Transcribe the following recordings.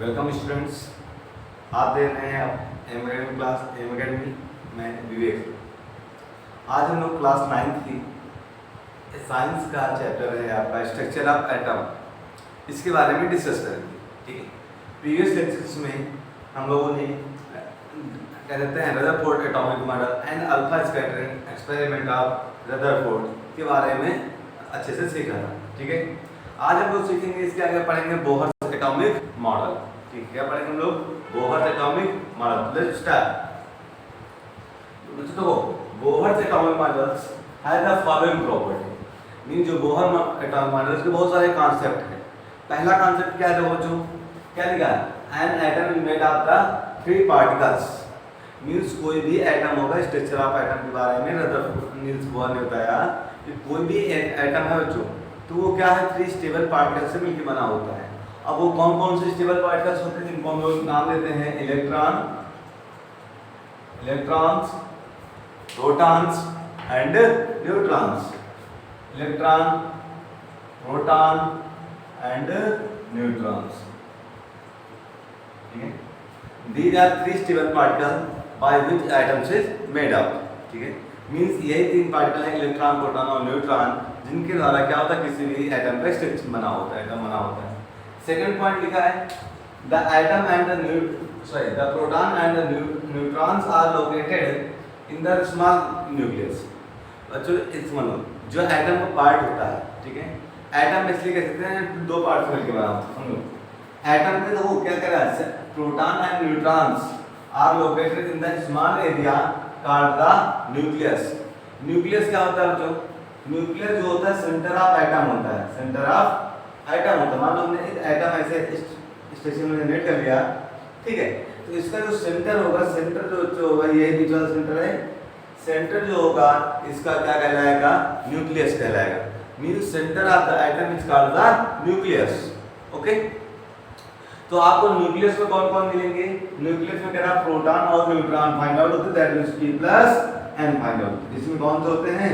Welcome students. आप दे रहे हैं M academy class M academy में विवेक। आज हम लोग क्लास 9 की साइंस का चैप्टर है आपका स्ट्रक्चर ऑफ एटम, इसके बारे में डिस्कस करेंगे। ठीक है, प्रीवियस लेक्चर्स में हम लोगों ने क्या कहते हैं Rutherford atomic model and alpha scattering experiment of Rutherford के बारे में अच्छे से सीखा था। ठीक है, आज हम लोग सीखेंगे इसके आगे पढ़ेंगे बोहर एटॉमिक मॉडल। ठीक है, क्या पढ़ेंगे हम लोग? Bohr atomic model. Let's start. तो Bohr atomic models have the following property. Mean जो बोहर एटॉमिक मॉडल्स के बहुत सारे कॉन्सेप्ट हैं। पहला कॉन्सेप्ट क्या है बच्चों? क्या लिखा है? An atom is made of the 3 particles. Means कोई भी एटम होगा, स्ट्रक्चर ऑफ एटम के बारे में रदरफोर्ड नील्स बोहर ने बताया कि कोई भी एटम है बच्चों तो वो क्या है 3 स्टेबल पार्टिकल से मिलकर बना होता है। अब वो कौन कौन से स्टेबल पार्टिकल्स होते हैं जिनको हम लोग नाम देते हैं electrons, protons and neutrons. Electron, proton and neutrons. ठीक है, these are 3 stable particles by which atoms is made up। ठीक है, मीन्स यही 3 पार्टिकल हैं इलेक्ट्रॉन, प्रोटॉन और न्यूट्रॉन जिनके द्वारा क्या होता है किसी भी एटम का स्ट्रक्चर बना होता है, एटम बना होता है। सेकंड पॉइंट लिखा है the atom and the proton and the neutrons are located in the small nucleus. बच्चों इस मतलब जो एटम का पार्ट होता है, ठीक है, एटम इसलिए कह सकते हैं 2 पार्ट से मिलकर बना होता है। हम लोग एटम में देखो क्या कर रहा है, proton and neutrons are located in the small area called the nucleus. Nucleus क्या होता है बच्चों? न्यूक्लियस जो होता है सेंटर ऑफ एटम होता है, सेंटर ऑफ एटम होता है। मान लो हमने एक एटम ऐसे स्टेशन में जनरेट कर लिया, ठीक है, तो इसका जो सेंटर होगा, सेंटर जो होगा ये बीच वाला सेंटर है, सेंटर जो होगा इसका क्या कहलाएगा? न्यूक्लियस कहलाएगा। Means centre of the atom is called the nucleus. Okay, तो आपको न्यूक्लियस में कौन कौन मिलेंगे? न्यूक्लियस में कहना प्रोटॉन और न्यूट्रॉन फाइंड आउट होते हैं, that means p plus n find out. इसमें कौन से होते हैं?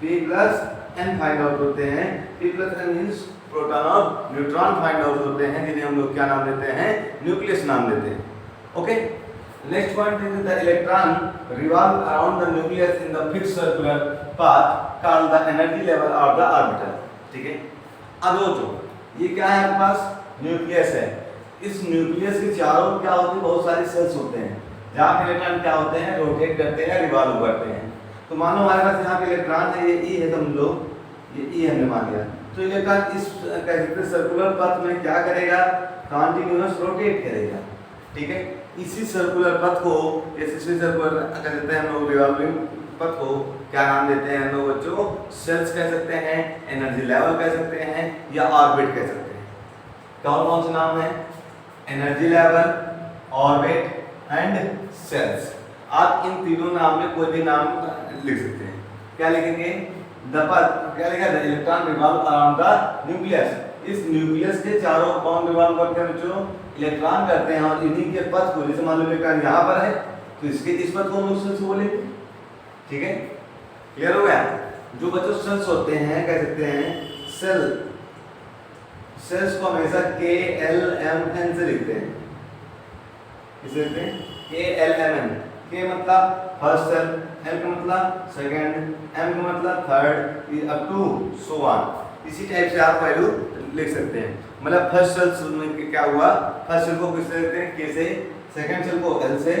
p plus n find out होते हैं। p plus n means proton और न्यूट्रॉन फाइंड आउट होते हैं, जिन्हें हम लोग क्या नाम देते हैं? न्यूक्लियस नाम देते हैं। Okay, next point is the electron revolve around the nucleus in the fixed circular path called the energy level of the orbital. ठीक है, अब दोस्तों ये क्या है? आपके पास न्यूक्लियस है। इस न्यूक्लियस के चारों क्या होते हैं? बहुत सारे सेल्स होते हैं जहाँ पे इलेक्ट्रॉन क्या होते हैं? रोटेट करते हैं, रिवॉल्व करते हैं। तो मानो हमारे पास यहाँ पे इलेक्ट्रॉन है, ये ई है, तो हम लोग ये ई हमने मान लिया, तो इलेक्ट्रॉन इस कह सकते हैं सर्कुलर पथ में क्या करेगा? कॉन्टिन्यूअस रोटेट करेगा। ठीक है, इसी सर्कुलर पथ को इसी सर्कुलर कह देते हैं हम लोग, रिवॉल्विंग पथ को क्या नाम देते हैं हम लोग बच्चों? सेल्स कह सकते हैं, एनर्जी लेवल कह सकते हैं, या ऑर्बिट कह सकते हैं। कौन कौन से नाम है? Energy level, orbit and shells. आप इन तीनों नाम में कोई भी नाम लिख सकते हैं। क्या लिखेंगे? द पथ क्या लिखा है? Electron revolve around the nucleus. इस न्यूक्लियस के चारों कौन रिवॉल्व करते हैं बच्चों? इलेक्ट्रॉन करते हैं। और इन्हीं के पथ को, जैसे मान लो इलेक्ट्रॉन यहाँ पर है तो इसके इस पथ को हम सेल्स बोलेंगे। ठीक है, क्लियर हो गया? जो बच्चों सेल्स होते हैं कह सकते हैं सेल, सेल्स को हमेशा KLMN से लिखते हैं। किसे लिखते हैं? KLMN। K मतलब फर्स्ट सेल, L का मतलब सेकंड, M का मतलब third, up to so on. इसी टाइप से आप वैल्यू लिख सकते हैं। मतलब फर्स्ट सेल में क्या हुआ? फर्स्ट सेल को किससे लिखते हैं? K से, सेकंड सेल को L से,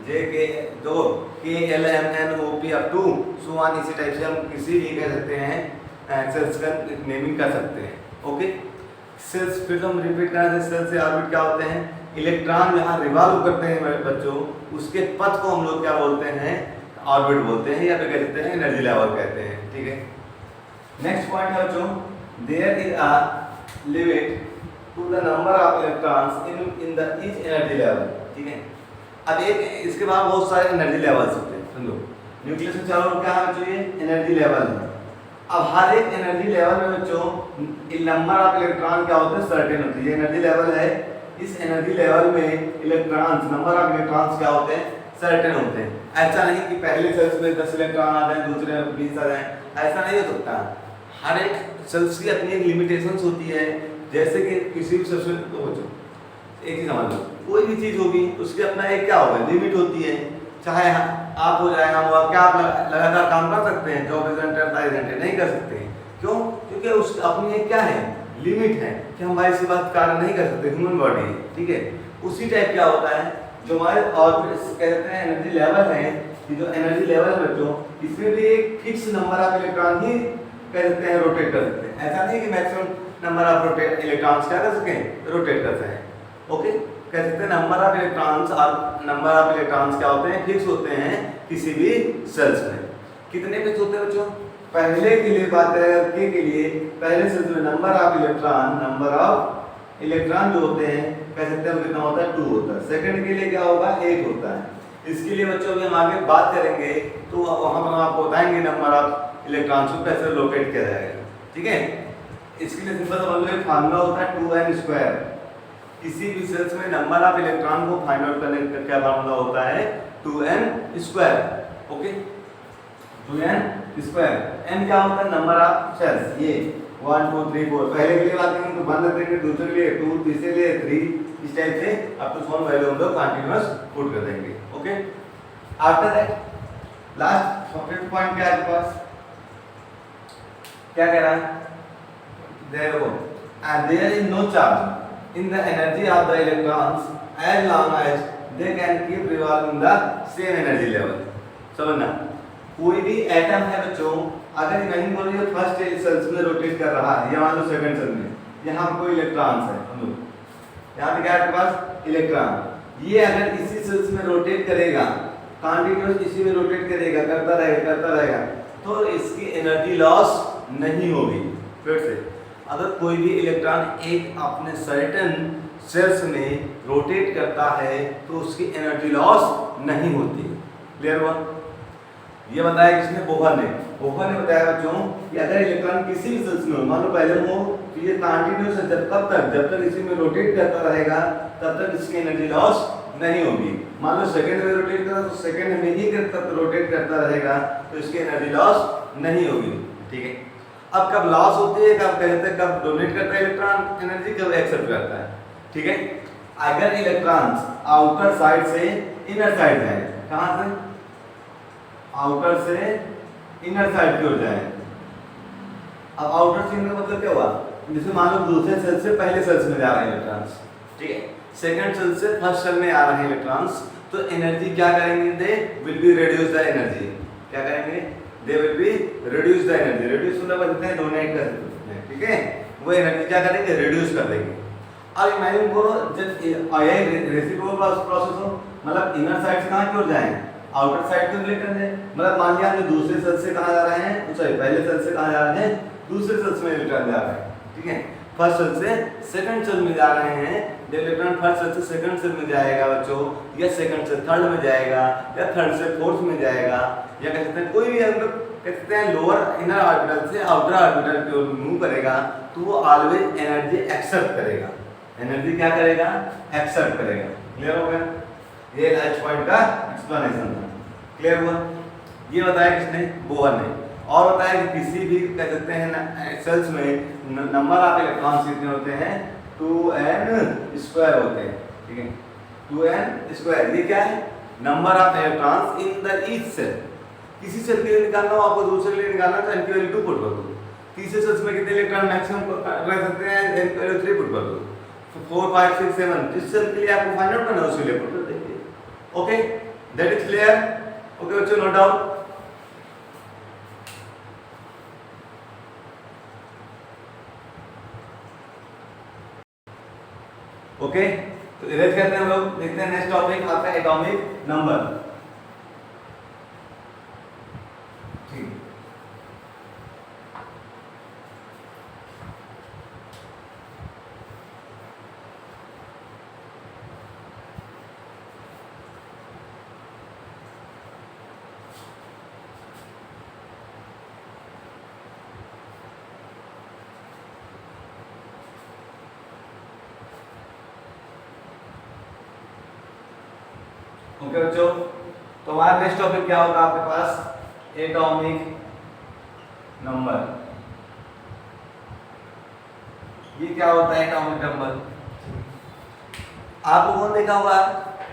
J के दो KLMNOP up to so on. इसी टाइप से हम किसी भी कह सकते हैं सेल्स का नेमिंग कर सकते हैं। ओके, सेल्स फिर हम रिपीट करें, सेल से ऑर्बिट क्या होते हैं? इलेक्ट्रॉन जहाँ रिवॉल्व करते हैं मेरे बच्चों, उसके पथ को हम लोग क्या बोलते हैं? ऑर्बिट बोलते हैं, या फिर कह सकते हैं एनर्जी लेवल कहते हैं। ठीक है, नेक्स्ट पॉइंट है बच्चों, there is a limit to the number of electrons in the each energy level. ठीक है, अब एक इसके बाद बहुत सारे एनर्जी लेवल्स होते हैं। समझो, न्यूक्लियस में चारों क्या है बच्चों? ये एनर्जी लेवल है। अब हर एक एनर्जी लेवल में बच्चों नंबर ऑफ इलेक्ट्रॉन क्या होते हैं? सर्टेन होते हैं। ये एनर्जी लेवल है, इस एनर्जी लेवल में इलेक्ट्रॉन्स, नंबर ऑफ इलेक्ट्रॉन्स क्या होते हैं? सर्टेन होते हैं। ऐसा नहीं कि पहले सेल्स में 10 इलेक्ट्रॉन आ जाए, दूसरे में 20 आ जाए, ऐसा नहीं हो सकता। हर एक सेल्स की अपनी एक लिमिटेशंस होती है। जैसे कि किसी भी सेल्स में एक चीज समझ लो, कोई भी चीज होगी उसकी अपना एक क्या होगा, लिमिट होती है। चाहे आप हो जाए हम हो, क्या आप लगातार काम कर सकते हैं 24 घंटे 48 घंटे? नहीं कर सकते। क्यों? क्योंकि उसकी अपनी एक क्या है, लिमिट है कि हम भाई इसके बाद कार्य नहीं कर सकते, ह्यूमन बॉडी है, ठीक है। उसी टाइप क्या होता है जो हमारे ऑर्बिट कहते हैं एनर्जी लेवल है, कि जो एनर्जी लेवल है बच्चों, इसमें भी एक फिक्स नंबर ऑफ इलेक्ट्रॉन ही कह सकते हैं रोटेट कर सकते हैं। ऐसा नहीं कि maximum number of rotate electrons क्या कर सकें, रोटेट कर सकें। ओके, कह सकते हैं नंबर ऑफ इलेक्ट्रॉन्स और नंबर ऑफ इलेक्ट्रॉन्स क्या होते हैं, फिक्स होते हैं किसी भी सेल्स में। कितने फिक्स होते हैं बच्चों? पहले के लिए बात करें के लिए पहले सेल्स में नंबर ऑफ इलेक्ट्रॉन जो होते हैं कह सकते हैं कितना होता है, 2 होता है। सेकंड के लिए क्या होगा, 1 होता है। इसके लिए बच्चों अभी हम आगे बात करेंगे तो वहां पर हम आपको बताएंगे नंबर ऑफ इलेक्ट्रॉन्स को कैसे लोकेट किया जाएगा, ठीक है। इसके लिए सिंपल समझ लो, एक फार्मूला होता है 2n²। किसी भी सेल्स में नंबर ऑफ इलेक्ट्रॉन को फाइंड आउट करने का क्या फार्मूला होता है, 2n²। Okay, 2n²। n क्या होता है, नंबर ऑफ सेल्स। ये 1 2 3 4 पहले के लिए बात करेंगे तो 1 रखेंगे, दूसरे के लिए 2, तीसरे के लिए 3, इस टाइप से अप टू 1 वैल्यू हम लोग कंटीन्यूअस पुट कर देंगे। Okay, after that last fifth point क्या है आपके पास, क्या कह रहा है, देयर वो and there is no charge in the energy of the electrons as long as they can keep revolving the same energy level. समझना, कोई भी एटम है बच्चों, अगर इमेजिन करो ये फर्स्ट सेल्स में रोटेट कर रहा है, या मान लो सेकंड सेल में, यहाँ कोई इलेक्ट्रॉन्स है, हम लोग यहाँ पे क्या है आपके पास, इलेक्ट्रॉन। ये अगर इसी सेल्स में रोटेट करेगा, कंटीन्यूअस इसी में रोटेट करेगा, करता रहेगा, तो इसकी एनर्जी लॉस नहीं होगी। फिर से, अगर कोई भी इलेक्ट्रॉन एक अपने सर्टेन सेल्स में रोटेट करता है तो उसकी एनर्जी लॉस नहीं होती। क्लियर हुआ? ये बताया किसने, बोहर ने बताया बच्चों कि अगर इलेक्ट्रॉन किसी भी सेल्स में हो, मान लो पहले हो, तो ये कंटीन्यूअस है जब तक इसी में रोटेट करता रहेगा तब तक इसकी एनर्जी लॉस नहीं होगी। मान लो सेकंड में रोटेट कर रहा तो सेकंड में ही रोटेट करता रहेगा तो इसकी एनर्जी लॉस नहीं होगी, ठीक है। अब कब लॉस होती है, कब कहते हैं, कब डोनेट करता है इलेक्ट्रॉन एनर्जी, कब एक्सेप्ट करता है, ठीक है। अगर इलेक्ट्रॉन्स आउटर साइड से इनर साइड जाए, कहां से, आउटर से इनर साइड की ओर जाए। अब आउटर से इनर मतलब क्या हुआ, जैसे मान लो दूसरे सेल से पहले सेल्स में जा रहे हैं इलेक्ट्रॉन्स, ठीक है, सेकंड सेल से फर्स्ट सेल में आ रहे हैं इलेक्ट्रॉन्स, तो एनर्जी क्या करेंगे, they will be reduce the energy. क्या करेंगे, they will be reduce the energy. Reduce मतलब बोलते हैं डोनेट कर सकते हैं, ठीक है, वो एनर्जी क्या करेंगे, रिड्यूस कर देंगे। अब इमेजिन करो जब रेसिप्रोकल प्रोसेस हो, मतलब इनर साइड से कहां की ओर जाएं, आउटर साइड को रिलेट करते हैं। मतलब मान लिया हमने दूसरे सेल से कहां जा रहे हैं, सॉरी पहले सेल से कहां जा रहे हैं, दूसरे सेल में इलेक्ट्रॉन जा रहे हैं, ठीक है। फर्स्ट सेल से सेकंड सेल में जा रहे हैं, जब इलेक्ट्रॉन फर्स्ट सेल से सेकंड सेल में जाएगा बच्चों, या सेकंड से थर्ड में जाएगा, या थर्ड से फोर्थ में जाएगा, या कह सकते हैं कोई भी हम लोग कहते हैं लोअर इनर ऑर्बिटल से आउटर ऑर्बिटल की ओर मूव करेगा, तो वो ऑलवेज एनर्जी एक्सेप्ट करेगा। एनर्जी क्या करेगा, एक्सेप्ट करेगा। क्लियर हो गया? ये लास्ट पॉइंट का एक्सप्लेनेशन था। क्लियर हुआ? ये बताया किसने, बोहर ने। और बताया कि किसी भी कह सकते हैं सेल्स में नंबर ऑफ इलेक्ट्रॉन्स कितने होते हैं, 2n² होते हैं, ठीक है, 2n²। ये क्या है, number of electrons in the each shell. किसी सेल के लिए निकालना हो आपको, दूसरे के लिए निकालना तो n की वैल्यू 2 पुट कर दो। तीसरे सेल्स में कितने इलेक्ट्रॉन मैक्सिमम रह सकते हैं, n की वैल्यू 3 पुट कर दो। 4 5 6 7 जिस सेल के लिए आपको फाइंड आउट करना है उसके लिए पुट कर देंगे। Okay, that is clear? Okay बच्चों, नोट डाउन। ओके, तो इरेज करते हैं हम लोग। देखते हैं नेक्स्ट टॉपिक आपका एटॉमिक नंबर। ठीक, ओके बच्चों, तो हमारा नेक्स्ट टॉपिक क्या होगा आपके पास, एटॉमिक नंबर। ये क्या होता है एटॉमिक नंबर? आप लोगों ने देखा होगा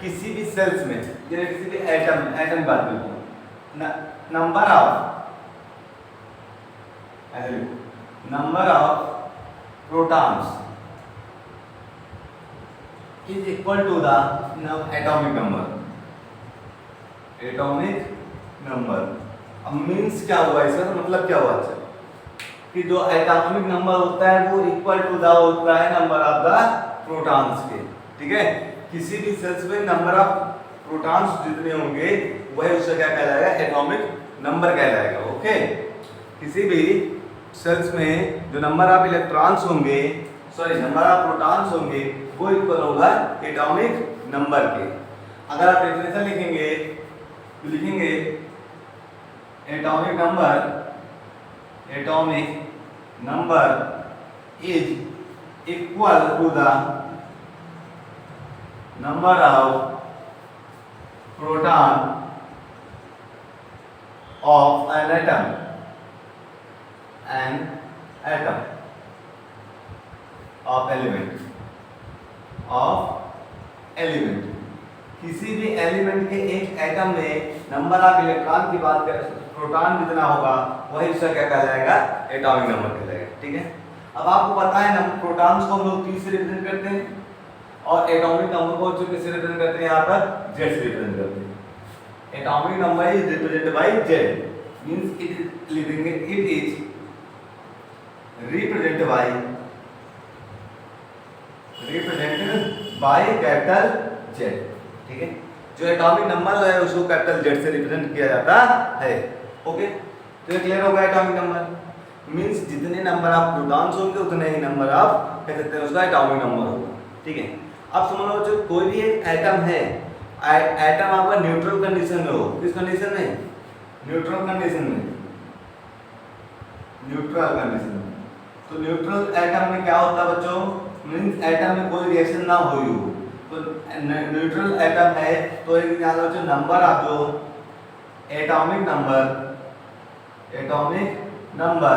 किसी भी सेल्स में, जैसे किसी भी एटम बात करते हैं, number of protons is equal to the atomic number. अब मीन्स क्या हुआ इसका, मतलब क्या हुआ अच्छा, कि जो एटॉमिक नंबर होता है वो इक्वल टू द होता है नंबर ऑफ द प्रोटॉन्स के। ठीक है, किसी भी सेल्स में नंबर ऑफ प्रोटॉन्स जितने होंगे वही उसका क्या कहलाएगा, एटॉमिक नंबर कहलाएगा। ओके, किसी भी सेल्स में जो नंबर ऑफ इलेक्ट्रॉन्स होंगे, सॉरी नंबर ऑफ प्रोटॉन्स होंगे, वो इक्वल होगा एटॉमिक नंबर के। अगर आप डेफिनेशन लिखेंगे तो लिखेंगे atomic number is equal to the number of proton of an atom of element किसी भी एलिमेंट के एक एटम में नंबर ऑफ इलेक्ट्रॉन की बात करें, प्रोटॉन जितना होगा वही उसका क्या कहलाएगा, एटॉमिक नंबर कहलाएगा। ठीक है, अब आपको पता है ना प्रोटॉन्स को हम लोग P से रिप्रेजेंट करते हैं और एटॉमिक नंबर को जो किससे रिप्रेजेंट करते हैं, यहाँ पर Z से रिप्रेजेंट करते हैं। Atomic number is represented by Z, means it is represented by capital Z। ठीक है, जो एटॉमिक नंबर है उसको कैपिटल Z से रिप्रेजेंट किया जाता है। ओके, तो ये क्लियर होगा। एटॉमिक नंबर मींस जितने नंबर ऑफ प्रोटॉन्स होंगे उतने ही नंबर ऑफ कह सकते हैं उसका एटॉमिक नंबर होगा। ठीक है, अब समझ लो जो कोई भी एक एटम है, एटम आपका न्यूट्रल कंडीशन में हो, किस कंडीशन में, न्यूट्रल कंडीशन में, तो न्यूट्रल एटम में क्या होता है बच्चों, मींस एटम में कोई रिएक्शन ना हो, तो न्यूट्रल एटम है तो एक ध्यान रखो नंबर ऑफ जो atomic number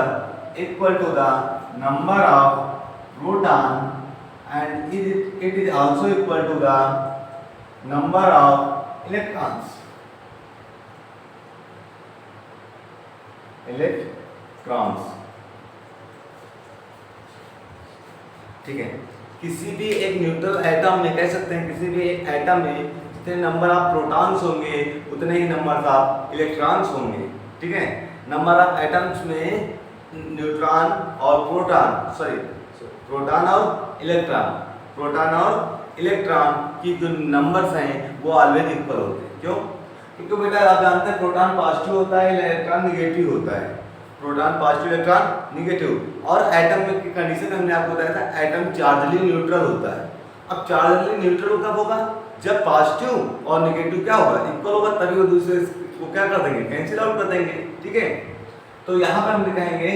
equal to the number of proton and it is also equal to the number of electrons। ठीक है, किसी भी एक न्यूट्रल एटम में कह सकते हैं, किसी भी एक एटम में जितने नंबर ऑफ प्रोटॉन्स होंगे उतने ही नंबर ऑफ इलेक्ट्रॉन्स होंगे। ठीक है, नंबर ऑफ एटम्स में न्यूट्रॉन और प्रोटॉन और इलेक्ट्रॉन की जो नंबर्स हैं वो ऑलवेज इक्वल होते हैं। क्यों? क्योंकि बेटा आप जानते हैं प्रोटॉन पॉजिटिव होता है, इलेक्ट्रॉन निगेटिव होता है। Proton positive, electron negative. और एटम में की कंडीशन हमने आपको बताया था, एटम चार्जली न्यूट्रल होता है। अब चार्जली न्यूट्रल कब होगा, जब पॉजिटिव और निगेटिव क्या होगा, इक्वल होगा, तभी वो दूसरे को क्या कर देंगे, कैंसिल आउट कर देंगे। ठीक है, तो यहाँ पर हम लिखेंगे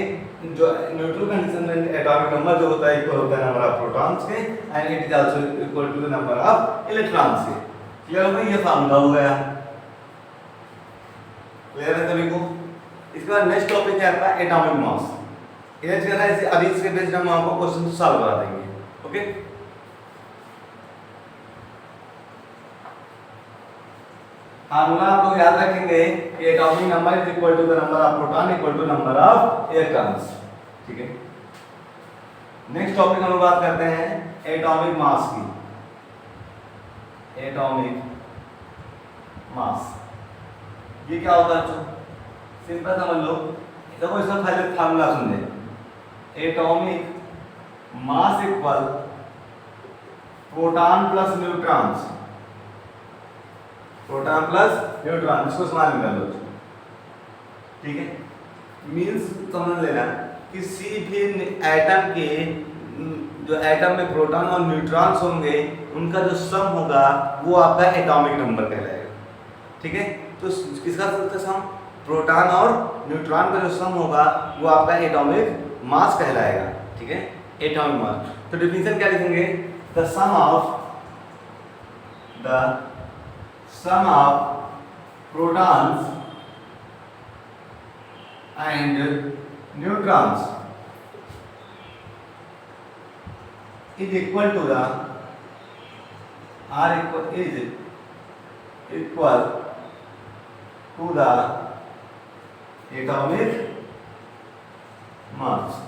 जो न्यूट्रल कंडीशन में एटॉमिक नंबर जो होता है इक्वल होता है नंबर ऑफ प्रोटॉन्स के and it is also equal to the number of electrons के। क्लियर हो गया, ये फार्मूला हो गया। क्लियर है सभी को? इसके बाद नेक्स्ट टॉपिक है आपका एटॉमिक मास। ये जरा ऐसे अभी इसके बेस्ड हम आपको क्वेश्चन सॉल्व करा देंगे। ओके, फार्मूला आप लोग याद रखेंगे कि atomic number is equal to the number of proton equal to number of electrons. ठीक है, नेक्स्ट टॉपिक हम लोग बात करते हैं एटॉमिक मास की। एटॉमिक मास ये क्या होता है? सिंपल समझ लो, देखो इसका पहले फार्मूला समझे। Atomic mass equal proton plus neutrons, proton plus neutron, इसको समान निकाल लो। ठीक है, मींस समझ लेना किसी भी एटम के जो एटम में प्रोटॉन और न्यूट्रॉन्स होंगे उनका जो सम होगा वो आपका एटॉमिक नंबर कहलाएगा। ठीक है, तो किसका सम, प्रोटॉन और न्यूट्रॉन का जो सम होगा वो आपका एटॉमिक मास कहलाएगा। ठीक है, एटॉमिक मास। तो डेफिनेशन क्या लिखेंगे, the sum of protons and neutrons is equal to the R is equal to the atomic mass।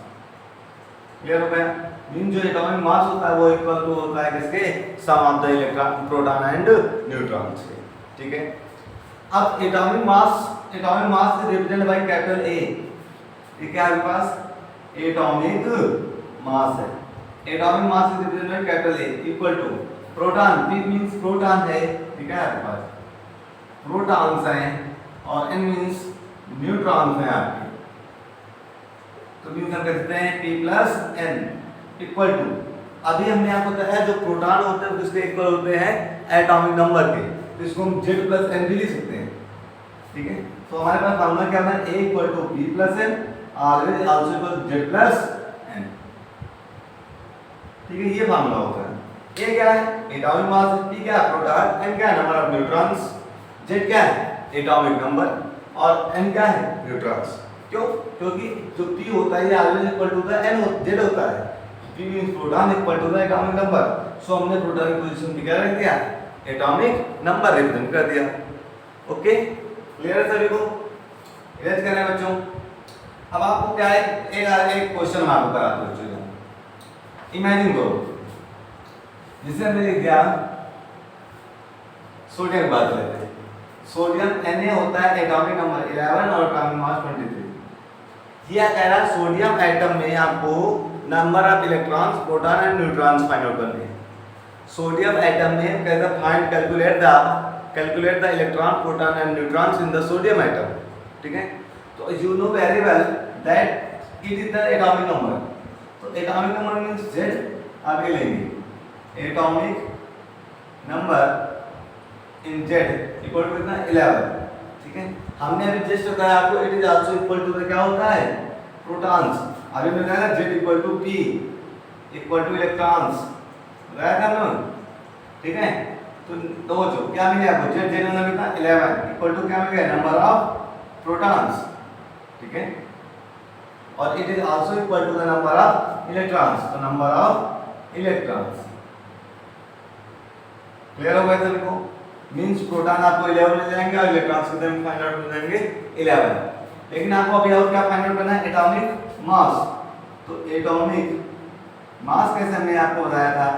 Clear हो गया? मीन जो एटॉमिक मास होता है वो इक्वल टू होता है किसके? Sum of the electron proton and neutrons के। ठीक है, अब atomic mass is represented by capital A. ठीक है, आपके पास एटॉमिक मास है, atomic mass is represented by capital A equal to proton, P means proton है। ठीक है, आपके पास प्रोटॉन्स हैं और एन मींस न्यूट्रॉन्स हैं आपके, तो भी हम कहते हैं P plus n equal to, अभी हमने आपको बताया जो प्रोटॉन होते हैं किसके इक्वल होते हैं? एटॉमिक नंबर के, तो इसको हम Z प्लस n भी लिख सकते हैं। ठीक है, तो हमारे पास फार्मूला क्या है? A equal to P plus n always also equal Z plus n। ठीक है, ये फार्मूला होता है। A क्या है? एटॉमिक मास, P क्या है? प्रोटॉन, n क्या है? नंबर ऑफ न्यूट्रॉन्स, Z क्या है? एटॉमिक नंबर, और n क्या है? न्यूट्रॉन्स। क्यों? क्योंकि जो P होता है ये always equal to the n Z होता है, P means proton equal to the atomic number. So हमने प्रोटॉन की पोजीशन पे क्या रख दिया? एटॉमिक नंबर रिप्रेजेंट कर दिया। ओके, क्लियर है सभी को? इरेज करना है बच्चों। अब आपको क्या है, एक क्वेश्चन मैं आपको कराता हूं बच्चों। इमेजिन करो, जिसे हमने लिख दिया सोडियम की बात लेते हैं। सोडियम Na होता है एटॉमिक नंबर 11 और एटॉमिक मास 23। यह कह रहा है सोडियम एटम में आपको number of electrons, proton and neutrons find out करने हैं। सोडियम एटम में कहता है find calculate the electron, proton and neutrons in the sodium atom. ठीक है, तो you know very well that it is the atomic number. तो atomic number means Z आगे लेंगे, atomic number in Z equal to कितना? 11। ठीक है, हमने अभी जस्ट बताया आपको it is also equal to the क्या होता है? प्रोटॉन्स। अभी मैंने कहा ना Z equal to P equal to electrons, बताया था ना? ठीक है, तो दो जो क्या मिले आपको? Z होना कितना? 11 इक्वल टू क्या मिल गया? Number of protons. ठीक है, और it is also equal to the number of electrons, तो नंबर ऑफ इलेक्ट्रॉन्स। क्लियर हो गया सभी को? मींस प्रोटॉन आपको 11 मिल जाएंगे और इलेक्ट्रॉन्स कितने फाइंड आउट हो जाएंगे? 11। लेकिन आपको अभी और क्या फाइंड आउट करना है? एटॉमिक मास। तो एटॉमिक मास कैसे हमने आपको बताया था?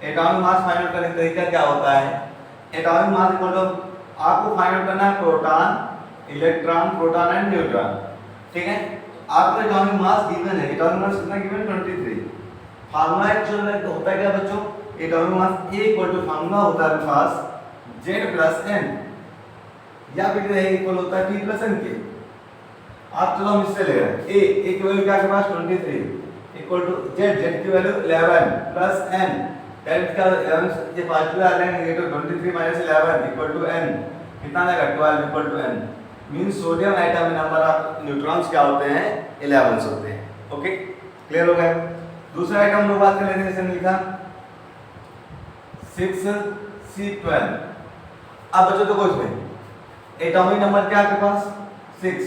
एटॉमिक मास फाइंड आउट करने का तरीका क्या होता है? एटॉमिक मास इक्वल टू आपको फाइंड आउट करना है proton, electron, proton and neutron. ठीक है, आपको एटॉमिक मास गिवन है, एटॉमिक मास कितना गिवन? 23। फार्मूला एक्चुअली होता है क्या बच्चों? Atomic mass A equal to formula होता है पास Z प्लस n, या फिर ये इक्वल होता है P प्लस n के। आप चलो हम इससे ले रहे हैं A की वैल्यू क्या है पास? 23 इक्वल टू Z की वैल्यू 11 प्लस n, दैट का 11 ये पांच आ जाएंगे, negative 23 minus 11 equal to n, कितना आएगा? 12 equal to n। Means sodium atom में नंबर ऑफ न्यूट्रॉन्स क्या होते हैं? 11 होते हैं। ओके, क्लियर हो गया? दूसरा आइटम लोग बात कर लेते हैं, जैसे लिखा 6C12। अब बच्चों देखो इसमें एटॉमिक नंबर क्या है आपके पास? 6,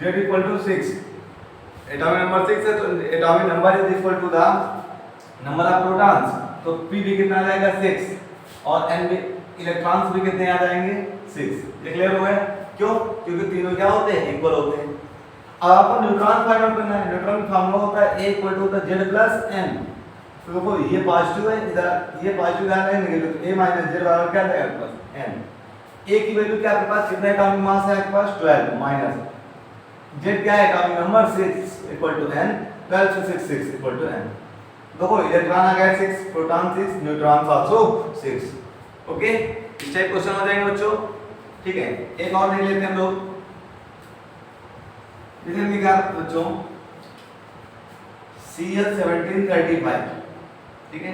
Z equal to 6। Atomic number 6 है तो atomic number is equal to the number of protons, तो P भी कितना आ जाएगा? 6, और N भी इलेक्ट्रॉन्स भी कितने आ जाएंगे? 6। ये क्लियर हो गया? क्यों? क्योंकि तीनों क्या होते हैं? इक्वल होते हैं। अब आपको न्यूट्रॉन फाइंड आउट करना है। न्यूट्रॉन का फार्मूला होता है A equal to the Z plus n। तो देखो ये पॉजिटिव है, इधर ये पॉजिटिव है, नेगेटिव A माइनस Z बराबर क्या है? आपके पास n। A की वैल्यू क्या आपके पास? कितना एटॉमिक मास है आपके पास? 12 माइनस Z क्या है? Atomic number 6 equal to n, 12 से 6 इक्वल टू n। देखो इलेक्ट्रॉन आ गया 6, प्रोटॉन 6, न्यूट्रॉन आल्सो 6। ओके, इस टाइप क्वेश्चन हो जाएंगे बच्चों। ठीक है, एक और देख लेते हैं हम लोग। जैसे लिखा बच्चों Cl1735। ठीक है,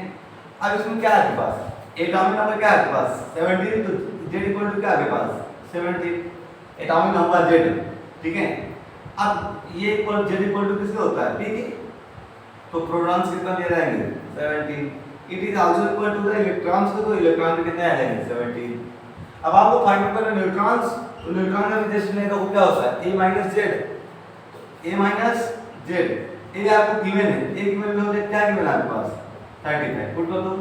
अब इसमें क्या है आपके पास? एटॉमिक नंबर क्या है आपके पास? 17, तो Z इक्वल टू क्या है आपके पास? 17 एटॉमिक नंबर Z। ठीक है, अब ये इक्वल Z इक्वल टू किसके होता है? P के, तो प्रोटॉन्स कितना ले जाएंगे? 17। It is also equal to the electrons, तो इलेक्ट्रॉन भी कितने आ जाएंगे? 17। अब आपको फाइंड आउट करना है न्यूट्रॉन्स, तो न्यूट्रॉन का भी जस्ट नहीं तो क्या होता है? A minus Z, A minus Z। ये आपको गिवन है, एक गिवन में क्या गिवन है आपके पास? 35। पुट कर दो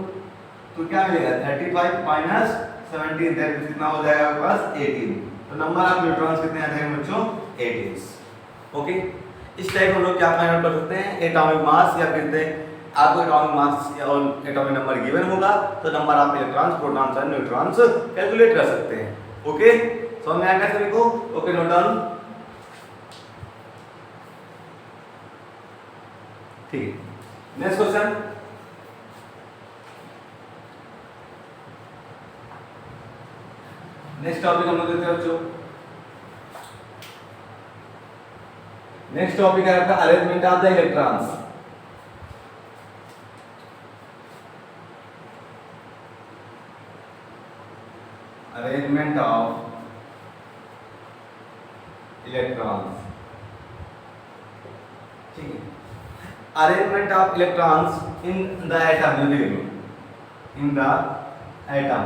तो क्या मिलेगा 35 माइनस 17 दैट मींस कितना हो जाएगा आपके पास 18। तो नंबर ऑफ न्यूट्रॉन्स कितने आ जाएंगे बच्चों 18। ओके, इस टाइप हम लोग क्या फाइंड आउट कर सकते हैं एटॉमिक मास, या कहते हैं आपको एटॉमिक मास और एटॉमिक नंबर गिवन होगा तो नंबर ऑफ इलेक्ट्रॉन्स प्रोटॉन्स और न्यूट्रॉन्स कैलकुलेट कर सकते हैं। ओके, समझ में आएगा सभी को? Okay, note down. ठीक है, नेक्स्ट क्वेश्चन। नेक्स्ट टॉपिक हम लोग देखते हैं बच्चों। नेक्स्ट टॉपिक है आपका arrangement of the electrons. Arrangement of electrons. ठीक है, arrangement of electrons in the atom. In the atom,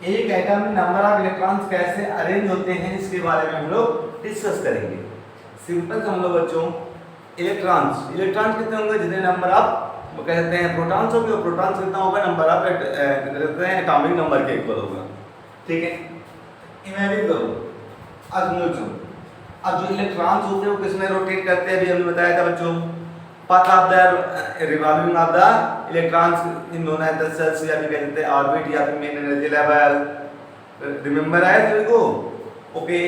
एक एटम में नंबर ऑफ इलेक्ट्रॉन्स कैसे अरेंज होते हैं इसके बारे में हम लोग डिस्कस करेंगे। सिंपल समझ लो बच्चों, इलेक्ट्रॉन्स कितने होंगे जितने नंबर ऑफ वो कहते हैं प्रोटॉन्स होंगे, प्रोटॉन्स कितना होगा नंबर ऑफ कहते हैं एटॉमिक नंबर के इक्वल होगा। ठीक है, इमेजिन करो अब जो इलेक्ट्रॉन्स होते हैं वो किसमें रोटेट करते हैं, अभी हमने बताया था बच्चों, path of the revolving of the electrons in known as the shells, या भी कहते हैं ऑर्बिट या फिर मेन एनर्जी लेवल। रिमेंबर है सभी को? ओके,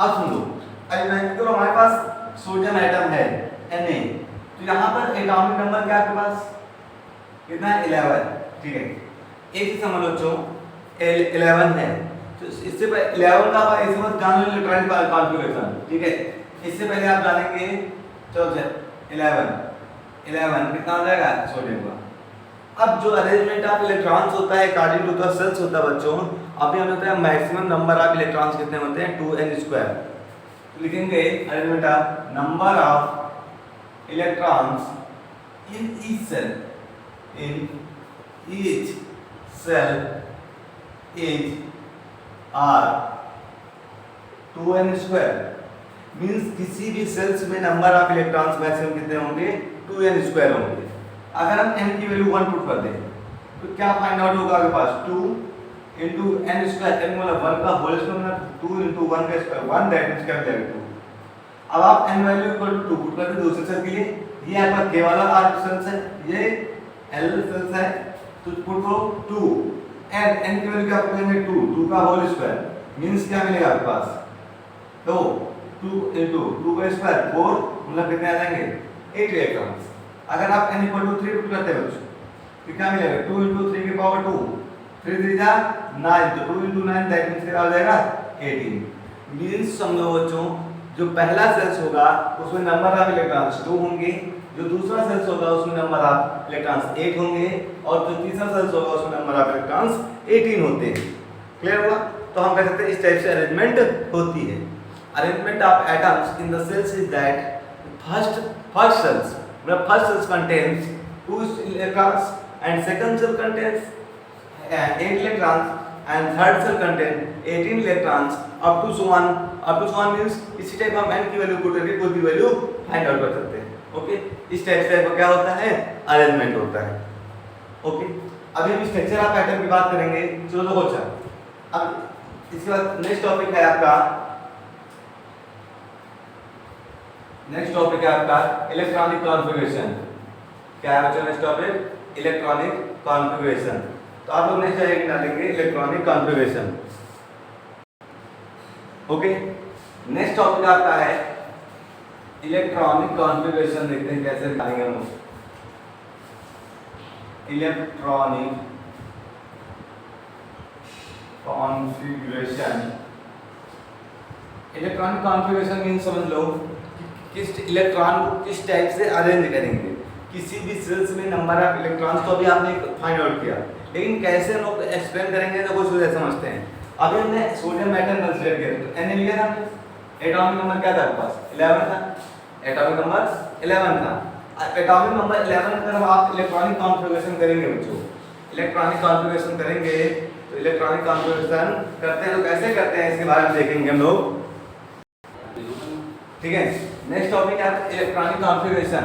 अब सुन लो, इमेजिन करो हमारे पास सोडियम एटम है Na, तो यहाँ पर एटॉमिक नंबर क्या है आपके पास कितना है 11। ठीक है, एक ही समझ लो बच्चों 11 है, तो इससे पहले 11 का इस वक्त जान लो इलेक्ट्रॉनिक कॉन्फ़िगरेशन। ठीक है, इससे पहले आप जानेंगे चलो 11 कितना हो जाएगा सोडियम का। अब जो अरेंजमेंट ऑफ इलेक्ट्रॉन्स होता है अकॉर्डिंग टू द सेल्स होता है बच्चों, अभी हमें बताया मैक्सिमम नंबर ऑफ इलेक्ट्रॉन्स कितने होते हैं 2n²। तो लिखेंगे arrangement of number of electrons in each shell, in each shell is are 2n²। Means किसी भी सेल्स में नंबर ऑफ इलेक्ट्रॉन्स मैक्सिमम कितने होंगे 2n² होंगे। अगर हम n की वैल्यू 1 पुट कर दें तो क्या फाइंड आउट होगा आपके पास 2 into n square, n मतलब 1 का होल स्क्वायर मतलब 2 into 1 का स्क्वायर 1 दैट मींस क्या मिलेगा 2। अब आप n value equal to 2 put कर दे दूसरे सेल के लिए, ये आपका k वाला r सेल्स है, ये l सेल्स है, तो पुट करो 2 n की वैल्यू क्या करेंगे 2 का होल स्क्वायर मींस क्या मिलेगा आपके पास तो 2 into 2 का स्क्वायर 4 मतलब कितने आ जाएंगे 8 इलेक्ट्रॉन्स। अगर आप n इक्वल टू 3 पुट करते हैं बच्चों तो क्या मिलेगा 2 into 3 की पावर 2 3 3 जा 9, तो 2 into 9 दैट मींस क्या आ जाएगा 18। मींस समझो बच्चों जो पहला सेल्स होगा उसमें नंबर ऑफ इलेक्ट्रॉन्स 2 होंगे, जो दूसरा सेल्स होगा उसमें नंबर ऑफ इलेक्ट्रॉन्स 8 होंगे, और जो तीसरा सेल्स होगा उसमें नंबर ऑफ इलेक्ट्रॉन्स 18 होते हैं। क्लियर हुआ? तो हम कह सकते हैं इस टाइप से अरेंजमेंट होती है। Arrangement of atoms in the shells is that first shells मतलब first shells contains 2 electrons and second cell contains 8 electrons and third cell contains 18 electrons up to 1 means इसी टाइप हम n की value put करके कोई भी value find out कर सकते हैं। ओके, इस टाइप से क्या होता है अरेंजमेंट होता है। ओके, अभी हम स्ट्रक्चर ऑफ एटम की बात करेंगे। चलो देखो अच्छा, अब इसके बाद नेक्स्ट टॉपिक है आपका इलेक्ट्रॉनिक कॉन्फ़िगरेशन। क्या है बच्चों नेक्स्ट टॉपिक इलेक्ट्रॉनिक कॉन्फ़िगरेशन। तो आप लोग नेक्स्ट डायरेक्ट डालेंगे electronic configuration. Okay, next topic आपका है इलेक्ट्रॉनिक कॉन्फ़िगरेशन। देखते हैं कैसे डालेंगे हम electronic configuration. Electronic configuration mean समझ लो किस इलेक्ट्रॉन को किस टाइप से अरेंज करेंगे किसी भी सेल्स में नंबर ऑफ इलेक्ट्रॉन्स। तो अभी आपने फाइंड आउट किया, लेकिन कैसे हम लोग एक्सप्लेन करेंगे तो कुछ समझते हैं। अभी हमने सोडियम एटम कंसीडर किया तो Na लिया था, एटॉमिक नंबर क्या था आपके पास 11 था, एटॉमिक नंबर 11 था। एटॉमिक नंबर 11 की तरफ आप इलेक्ट्रॉनिक कॉन्फ़िगरेशन करेंगे बच्चों। इलेक्ट्रॉनिक कॉन्फ़िगरेशन करेंगे तो इलेक्ट्रॉनिक कॉन्फ़िगरेशन करते हैं तो कैसे करते हैं इसके बारे में देखेंगे हम लोग। ठीक है, नेक्स्ट टॉपिक है इलेक्ट्रॉनिक कॉन्फ़िगरेशन।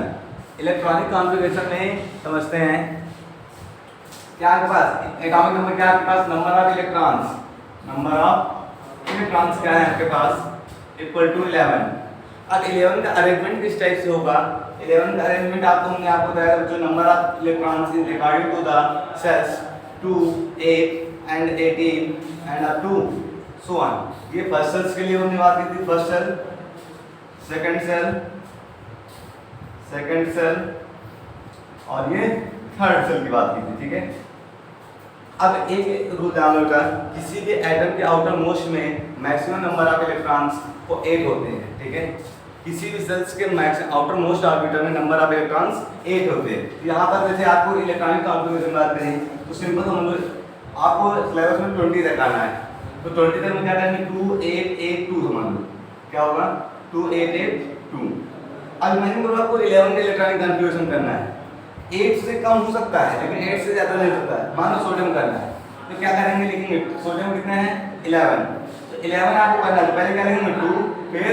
इलेक्ट्रॉनिक कॉन्फ़िगरेशन में समझते हैं क्या आपके पास एटॉमिक नंबर, क्या आपके पास number of electrons, number of electrons क्या है आपके पास इक्वल टू 11। अब 11 का अरेंजमेंट किस टाइप से होगा, 11 का अरेंजमेंट आपको हमने आपको बताया जो number of electrons in regarding to the shells 2 8 and 18 and up to so on. ये फर्स्ट सेल्स के लिए हमने बात की थी, first shell, second shell, second shell और ये थर्ड सेल की बात की थी, ठीक है। अब एक रूल ध्यान रखना, किसी भी एटम के आउटर मोस्ट में मैक्सिमम नंबर ऑफ इलेक्ट्रॉन्स को 8 होते हैं, ठीक है। किसी भी सेल्स के आउटर मोस्ट ऑर्बिटल में नंबर ऑफ इलेक्ट्रॉन्स 8 होते हैं। यहाँ पर जैसे आपको इलेक्ट्रॉनिक कॉन्फ़िगरेशन बात करें तो सिंपल समझ लो, आपको सिलेबस में 20 तक आना है, तो 20 तक में क्या करेंगे 2 8 8 2 समझ लो, क्या होगा 2 8 8 2। अब मैंने बोला आपको 11 का इलेक्ट्रॉनिक कॉन्फ़िगरेशन करना है, 8 से कम हो सकता है लेकिन 8 से ज़्यादा नहीं हो सकता है। मान लो सोडियम करना है तो क्या करेंगे, लिखेंगे सोडियम कितना है 11, तो 11 आपको करना है, पहले क्या लिखेंगे 2 फिर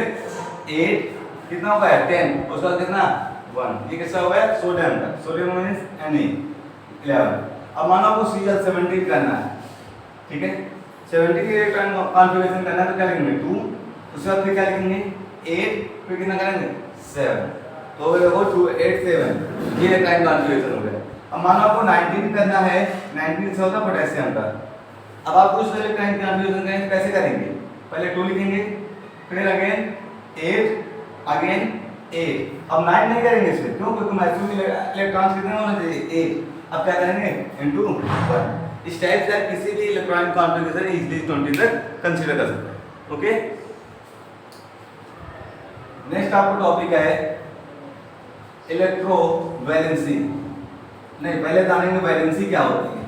8 कितना होगा 10, उसके बाद कितना 1, ये कैसा होगा सोडियम का, सोडियम मींस Na 11। अब मानो आपको Cl17 करना है, ठीक है, 17 के इलेक्ट्रॉनिक कॉन्फ़िगरेशन करना है तो क्या लिखेंगे 2, उसके बाद फिर क्या लिखेंगे 8 फिर कितना करेंगे 7, तो वो 2 8 7, ये इलेक्ट्रॉनिक कॉन्फ़िगरेशन हो गया। अब मानो आपको 19 करना है, 19 से होता है पोटेशियम का। अब आप कुछ इलेक्ट्रॉनिक कॉन्फ़िगरेशन करेंगे कैसे करेंगे, पहले 2 लिखेंगे फिर अगेन 8 अगेन 8। अब 9 नहीं करेंगे इसमें, क्यों, क्योंकि मैक्सिमम इलेक्ट्रॉन्स कितने होने चाहिए 8। अब क्या करेंगे इनटू 1। इस टाइप से किसी भी इलेक्ट्रॉनिक कॉन्फ़िगरेशन इजीली 20 तक कंसीडर कर सकते हैं, ओके। नेक्स्ट आपको टॉपिक है इलेक्ट्रोवैलेंसी। नहीं, पहले जानेंगे वैलेंसी क्या होती है,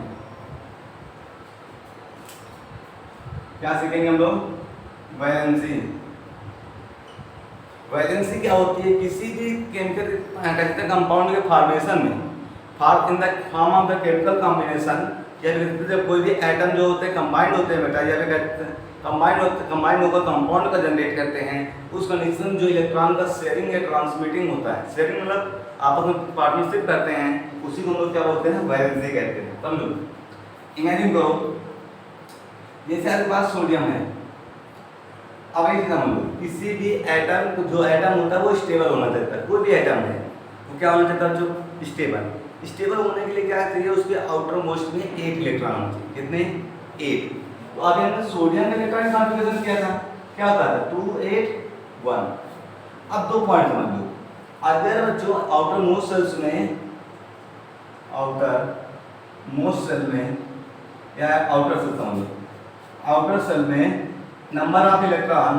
क्या सीखेंगे हम लोग वैलेंसी। वैलेंसी क्या होती है, किसी भी केमिकल कंपाउंड के फॉर्मेशन में in the form of the chemical combination, या जब कोई भी एटम जो होते हैं कंबाइंड होते हैं बेटा, या फिर कंबाइंड होकर कंपाउंड का जनरेट करते हैं, उस कंडीशन जो इलेक्ट्रॉन का शेयरिंग या ट्रांसमिटिंग होता है, शेयरिंग मतलब आपस में पार्टनरशिप करते हैं, उसी को हम लोग क्या बोलते हैं वैलेंसी कहते हैं, समझो। इमेजिन करो जैसे आपके पास सोडियम है, अब एक समझ लो किसी भी एटम, जो एटम होता है वो स्टेबल होना चाहता है, कोई भी एटम है वो क्या होना चाहता है जो स्टेबल होने के लिए क्या चाहिए, उसके आउटर मोस्ट में 8 इलेक्ट्रॉन होना चाहिए, कितने 8। तो अभी हमने सोडियम का इलेक्ट्रॉनिक कॉन्फ़िगरेशन किया था, क्या होता था 2 8 1। अब 2 पॉइंट समझ लो, अगर जो आउटर मोस्ट सेल्स में या आउटर सेल समझ लो, आउटर सेल में number of electron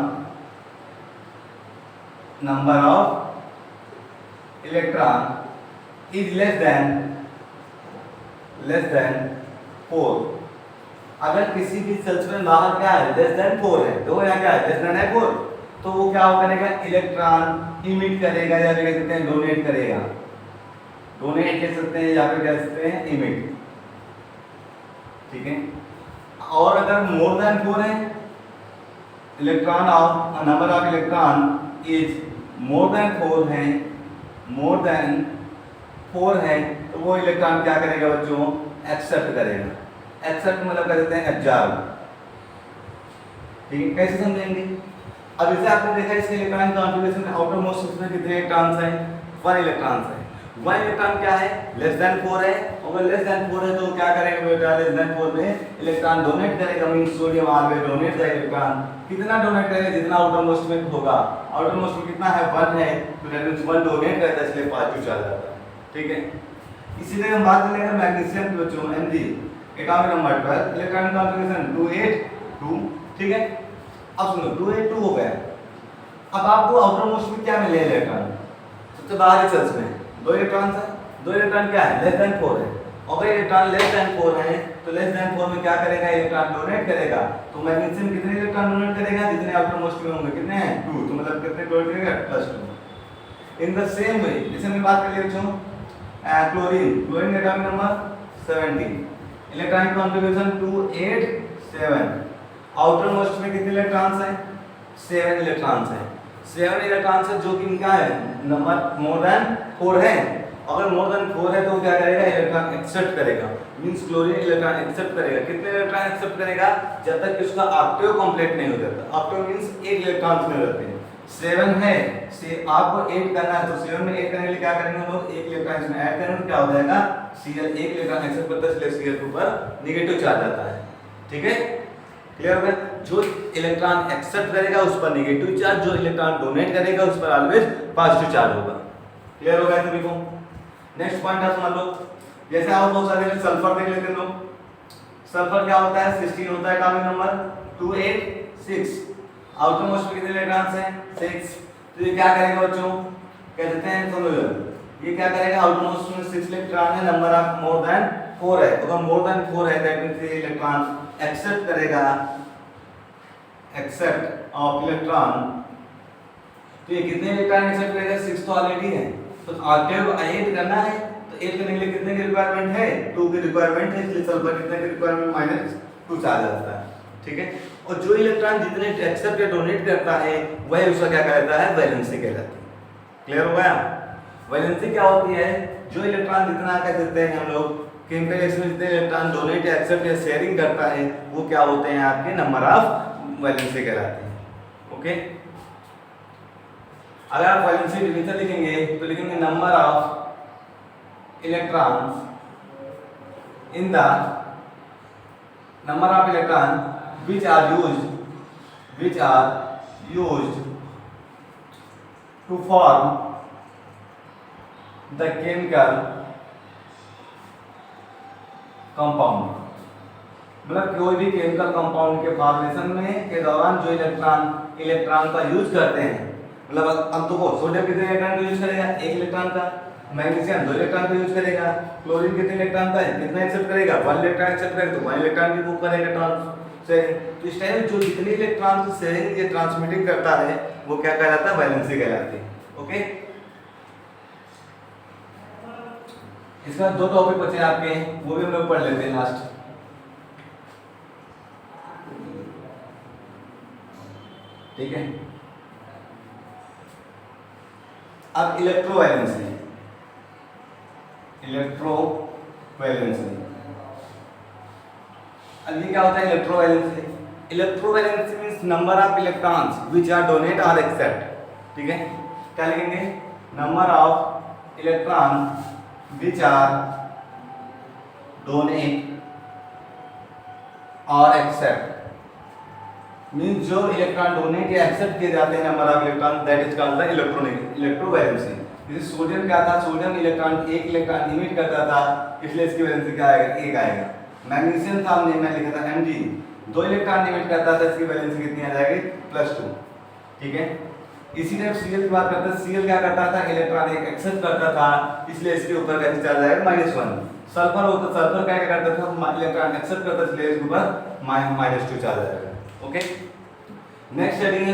is less than 4। अगर किसी भी सेल्स में बाहर क्या है लेस देन 4 है, तो यहाँ क्या है लेस देन है 4, तो वो क्या करेगा इलेक्ट्रॉन इमिट करेगा, या फिर कहते हैं डोनेट करेगा, डोनेट कह सकते हैं या फिर कह सकते हैं इमिट, ठीक है। और अगर मोर देन 4 है, number of electron is more than 4 है, तो वो इलेक्ट्रॉन क्या करेगा बच्चों एक्सेप्ट करेगा। एक्सेप्ट मतलब कहते हैं एब्जॉर्ब, ठीक है। कैसे समझेंगे, अब इसे आपने देखा इसके इलेक्ट्रॉनिक कॉन्फ़िगरेशन में आउटर मोस्ट में कितने इलेक्ट्रॉन्स हैं 1 इलेक्ट्रॉन है। 1 इलेक्ट्रॉन क्या है लेस देन 4 है, अगर लेस देन 4 है तो क्या करेगा बेटा लेस देन 4 में इलेक्ट्रॉन डोनेट करेगा, means sodium always donate the electron. कितना डोनेट करेगा जितना आउटर मोस्ट में होगा, आउटर मोस्ट में कितना है 1 है, तो दैट मींस 1 डोनेट करता है, इसलिए पॉजिटिव चार्ज आता है, ठीक है। इसीलिए हम बात करेंगे मैग्नीशियम की बच्चों Mg atomic number 12 electronic configuration 2 8 2, ठीक है। अब सुनो 2 8 2 हो गया, अब आपको आउटर मोस्ट में क्या मिले इलेक्ट्रॉन, सबसे बाहरी सेल्स में 2 इलेक्ट्रॉन है, 2 इलेक्ट्रॉन क्या है लेस देन 4 है, और इलेक्ट्रॉन लेस देन 4 है, तो लेस देन 4 में क्या करेगा इलेक्ट्रॉन डोनेट करेगा, तो मैग्नीशियम कितने इलेक्ट्रॉन डोनेट करेगा जितने आउटर मोस्ट में होंगे, कितने हैं 2, तो मतलब कितने डोनेट करेगा +2। इन द सेम वे जैसे हमने बात कर लिया बच्चों chlorine atomic number 17, electronic configuration 2 8 7, outer most में कितने इलेक्ट्रॉन्स हैं 7 इलेक्ट्रॉन्स हैं, 7 इलेक्ट्रॉन्स है जो कि इनका है नंबर मोर देन 4 है, अगर मोर देन 4 है तो क्या करेगा, इलेक्ट्रॉन एक्सेप्ट करेगा, मींस क्लोरीन इलेक्ट्रॉन एक्सेप्ट करेगा। कितने इलेक्ट्रॉन एक्सेप्ट करेगा, जब तक उसका ऑक्टेव कंप्लीट नहीं हो जाता। ऑक्टेव मींस 8 इलेक्ट्रॉन्स में रहते हैं। 7 है से आपको 8 करना है, तो 7 में 8 करने के लिए क्या करेंगे हम लोग, 1 इलेक्ट्रॉन इसमें ऐड करेंगे, क्या हो जाएगा, Cl 1 इलेक्ट्रॉन एक्सेप्ट करता है, इसलिए Cl के ऊपर नेगेटिव चार्ज आता है। ठीक है, क्लियर हो गया। जो इलेक्ट्रॉन एक्सेप्ट करेगा उस पर नेगेटिव चार्ज, जो इलेक्ट्रॉन डोनेट करेगा उस पर ऑलवेज पॉजिटिव चार्ज होगा। क्लियर हो गया सभी को। नेक्स्ट पॉइंट आप समझ लो, जैसे आप बहुत सारे सल्फर देख लेते हैं लोग। सल्फर क्या होता है, 16 होता है एटॉमिक नंबर, 286। आउटर मोस्ट में कितने इलेक्ट्रॉन्स हैं, 6। तो ये क्या करेगा बच्चों, कह देते हैं समझो, ये क्या करेगा, आउटर मोस्ट में 6 इलेक्ट्रॉन है, नंबर ऑफ मोर देन 4 है। अगर मोर देन 4 है दैट मींस ये इलेक्ट्रॉन एक्सेप्ट करेगा, एक्सेप्ट ऑफ इलेक्ट्रॉन। तो ये कितने इलेक्ट्रॉन एक्सेप्ट करेगा, 6 तो ऑलरेडी है, तो ऑक्टेव 8 करना है, तो 8 करने के लिए कितने की रिक्वायरमेंट है, 2 की रिक्वायरमेंट है, इसलिए सल्फर कितने की रिक्वायरमेंट, -2 चार्ज आता है। ठीक है, और जो इलेक्ट्रॉन जितने एक्सेप्ट या डोनेट करता है वह उसका क्या कहलाता है, वैलेंसी कहलाती है। क्लियर हो गया। वैलेंसी क्या होती है, जो इलेक्ट्रॉन जितना कह देते हैं हम लोग केमिकल रिएक्शन में जितने इलेक्ट्रॉन डोनेट या एक्सेप्ट या शेयरिंग करता है वो क्या होते हैं, आपके नंबर ऑफ वैलेंसी कहलाते हैं। ओके, अगर आप वैलेंसी डिफिनेशन लिखेंगे तो लिखेंगे number of electrons in the number of electron which are used to form the chemical compound। मतलब कोई भी केमिकल कंपाउंड के फॉर्मेशन में के दौरान जो इलेक्ट्रॉन का यूज करते हैं, मतलब अब तो सोडियम कितने इलेक्ट्रॉन का यूज करेगा, 1 इलेक्ट्रॉन का। मैग्नीशियम 2 इलेक्ट्रॉन का यूज करेगा। क्लोरीन कितने इलेक्ट्रॉन का है, कितना एक्सेप्ट करेगा, 1 इलेक्ट्रॉन एक्सेप्ट करेगा, तो 1 इलेक्ट्रॉन भी मूव करेगा ट्रांसफर। तो इस टाइम जो जितने इलेक्ट्रॉन की शेयरिंग ये ट्रांसमिटिंग करता है वो क्या कहलाता है, वैलेंसी कहलाती है। ओके, इसका 2 टॉपिक बचे आपके, वो भी हम लोग पढ़ लेते हैं लास्ट। ठीक है, अब इलेक्ट्रोवैलेंसी। अब ये क्या होता है electrovalency. Electrovalency means number of electrons which are donate और एक्सेप्ट। ठीक है, क्या लिखेंगे, number of electron which are donate और एक्सेप्ट, मींस जो इलेक्ट्रॉन डोनेट या एक्सेप्ट किए जाते हैं number of electron, that is called the electrovalency. जैसे सोडियम क्या था, सोडियम इलेक्ट्रॉन 1 इलेक्ट्रॉन इमिट करता था, इसलिए इसकी वैलेंसी क्या आएगा, 1 आएगा। मैग्नीशियम था, हमने मैं लिखा था Mg, 2 इलेक्ट्रॉन इमिट करता था, इसकी वैलेंसी कितनी आ जाएगी, +2। ठीक है, इसी टाइप Cl की बात करते हैं। Cl क्या करता था, इलेक्ट्रॉन 1 एक्सेप्ट करता था, इसलिए इसके ऊपर कैसे चार्ज आएगा, -1। सल्फर होता, सल्फर क्या करता था, इलेक्ट्रॉन एक्सेप्ट करता था, इसलिए इसके ऊपर -2 चार्ज आएगा। ओके, नेक्स्ट हेडिंग है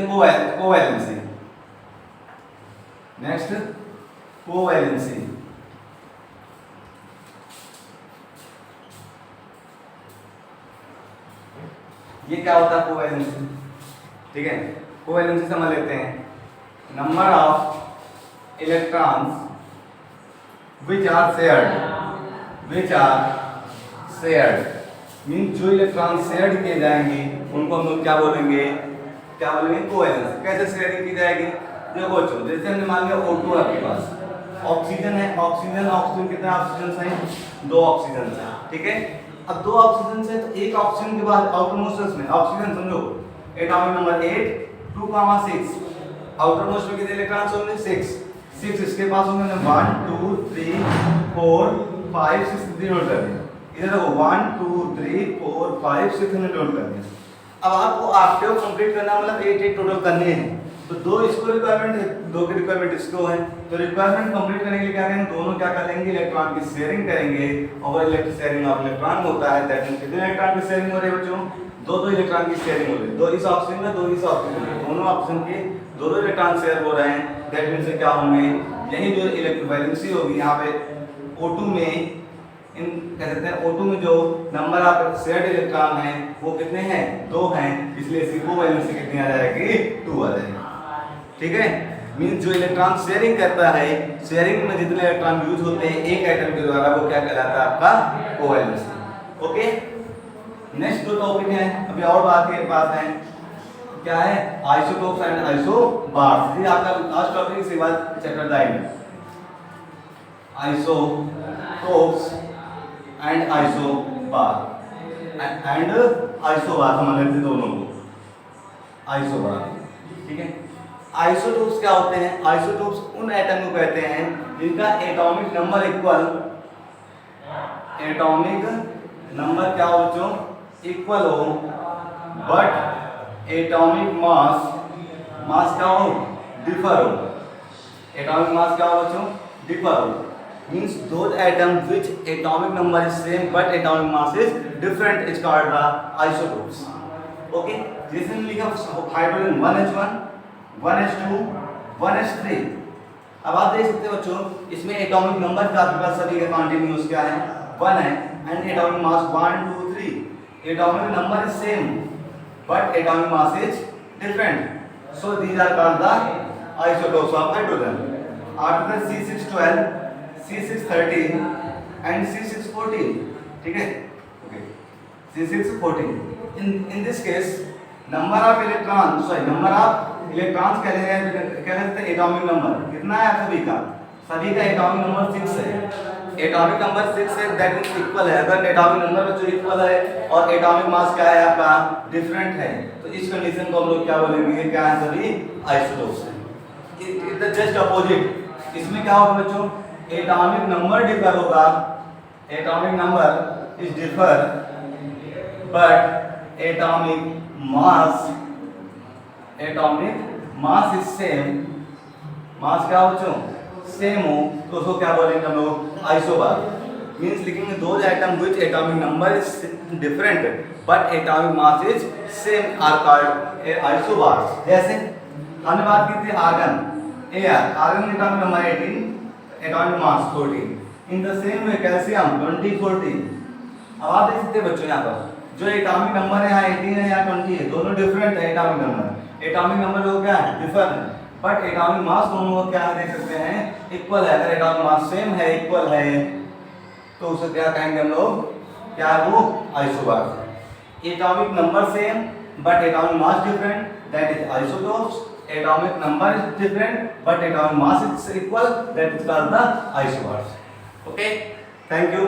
कोवैलेंसी। Next covalency. ये क्या होता है कोवैलेंसी। ठीक है, कोवैलेंसी समझ लेते हैं। Number of electrons which are shared mean जो इलेक्ट्रॉन शेयर किए जाएंगे उनको हम लोग क्या बोलेंगे, कोवैलेंसी। कैसे शेयरिंग की जाएगी, देखो बच्चों, जैसे हमने मान लिया O2 आपके पास, ऑक्सीजन है, ऑक्सीजन कितने ऑक्सीजन हैं, 2 ऑक्सीजन है। ठीक है, अब 2 ऑक्सीजन से तो एक ऑक्सीजन के बाद आउटर मोस्ट में ऑक्सीजन समझो एटॉमिक नंबर 8 2,6, आउटर मोस्ट में कितने इलेक्ट्रॉन्स होंगे, 6 इसके पास होंगे 1 2 3 4 5 6 नोट कर दिया। इधर देखो 1 2 3 4 5 6 नोट कर दिया। अब आपको ऑक्टेव कंप्लीट करना मतलब 8 टोटल करने हैं, तो 2 इसको रिक्वायरमेंट है, 2 की रिक्वायरमेंट इसको है, तो रिक्वायरमेंट कंप्लीट करने के लिए क्या करेंगे, दोनों क्या करेंगे, इलेक्ट्रॉन की शेयरिंग करेंगे। और इलेक्ट्रिक शेयरिंग ऑफ इलेक्ट्रॉन होता है, दैट मींस कितने इलेक्ट्रॉन की शेयरिंग हो रही है बच्चों, 2 इलेक्ट्रॉन की शेयरिंग हो रही है, 2 इस ऑक्सीजन में 2 इस ऑक्सीजन में, दोनों ऑक्सीजन के 2 इलेक्ट्रॉन शेयर हो रहे हैं। दैट मींस क्या होंगे, यही जो इलेक्ट्रोवैलेंसी होगी यहाँ पे O2 में, इन कह सकते हैं O2 में जो नंबर ऑफ शेयर्ड इलेक्ट्रॉन हैं वो कितने हैं, 2 हैं, इसलिए इसकी कोवैलेंसी कितनी आ जाएगी, 2 आ जाएगी। ठीक है, मीन्स जो इलेक्ट्रॉन शेयरिंग करता है, शेयरिंग में जितने इलेक्ट्रॉन यूज होते हैं एक एटम के द्वारा, वो क्या कहलाता है आपका कोवैलेंसी। ओके, नेक्स्ट दो टॉपिक है, अभी और बात के पास है, क्या है आइसोटोप्स एंड आइसोबार्स। ये आपका लास्ट टॉपिक, इसके बाद चैप्टर जाएंगे। Isotopes and isobar and isobar समझ लेते दोनों को, आइसोबार, ठीक है। आइसोटोप्स क्या होते हैं? आइसोटोप्स उन एटम को कहते हैं जिनका atomic number equal, atomic number क्या हो बच्चों? इक्वल हो, बट एटॉमिक मास क्या हो? डिफर हो। एटॉमिक मास क्या हो बच्चों? डिफर हो। Means those atoms which atomic number is same but atomic mass is different is called the isotopes. Okay, जैसे हमने लिखा हाइड्रोजन 1h1, 1h2, 1h3। अब आप देख सकते हो बच्चों, इसमें एटॉमिक नंबर का आपके पास सभी का कॉन्टिन्यूअस क्या है? 1 है, and atomic mass 1 2 3। Atomic number is same but atomic mass is different, so these are called the isotopes of hydrogen. After the C612, C613 and C614, ठीक है? Okay, C614। In this case, number of electrons कह रहे हैं atomic number कितना है सभी का? सभी का एटॉमिक नंबर 6 है। एटॉमिक नंबर 6 है, दैट मींस इक्वल है। अगर एटॉमिक नंबर जो इक्वल है और एटॉमिक मास क्या है आपका? डिफरेंट है, तो इस कंडीशन को हम लोग क्या बोलेंगे? क्या है? सभी आइसोटोप्स हैं। It is just opposite. इसमें क्या होगा बच्चों? एटॉमिक नंबर डिफर होगा, atomic number is differ but atomic mass is same. Mass क्या बच्चों? सेम हो, तो उसको क्या बोलेंगे हम लोग? आइसोबार। मीन्स लिखेंगे दो atom which atomic number is different but atomic mass is same are called isobars. जैसे हमने बात की थी argon, argon atomic number 18, atomic mass 14। In the same way calcium 20 40। अब आप देख सकते हैं बच्चों, यहाँ पर जो एटॉमिक नंबर है यहाँ 18 है, यहाँ 20 है, दोनों डिफरेंट है। एटॉमिक नंबर वो क्या है? डिफर है, बट एटॉमिक मास दोनों को क्या देख सकते हैं? इक्वल है। अगर एटॉमिक मास सेम है, इक्वल है, तो उसे क्या कहेंगे हम लोग? क्या वो? Isobar. Atomic number same but atomic mass different, that is isotopes. Atomic number is different but atomic mass is equal, that is called the isobars. Okay, thank you.